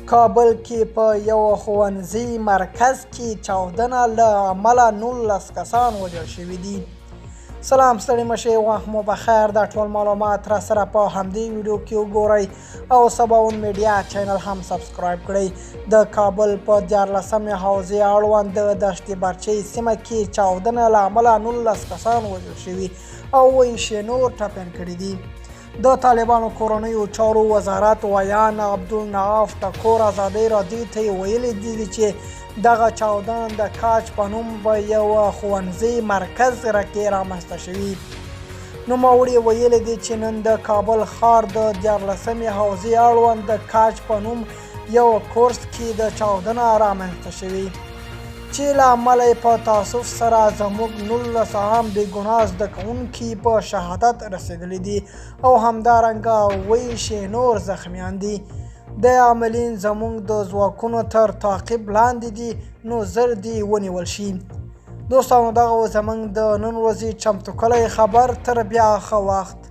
کابل کې په یو ښوونځي مرکز کې چاودنه له امله 19 کسان وژل شوي دي. سلام، ستړي مشئ، وخت مو بخیر. دا ټول معلومات را سره په همدې ویډیو کې وګورئ او سباوون میډیا چینل هم سبسکرایب کړئ. د کابل په 14مې حوزې اړوند د دشت برچۍ سیمه کې چاودنه له امله 19 کسان وژل شوي او 20 نور ټپیان کړي دي. د طالبانو کورنیو چارو وزارت ویان عبدالنعاف ټکور ازادۍ راډیو ته ویلي دي چې دغه چاودنه د کاج په نوم په یو ښوونځي مرکز کې رامنځته شوي. نوموړي ویلي دي چې نن د کابل ښار د 14مې حوزې اړوند د کاج په نوم یو کورس کې د چاودنه رامنځته شوي چې له امله په تاسف سره زموږ 19 هم بې ګناه زده کوونکي په شهادت رسېدلي دي او همدارنګه 20 نور زخمیان دي. د عاملین زموږ د ځواکونو تر تعقیب لاندې دي، نو زر دې ونیول شي. دوستانو، دغه زموږ د نن ورځې چمتو کلی خبر. تر بیا ښه وخت.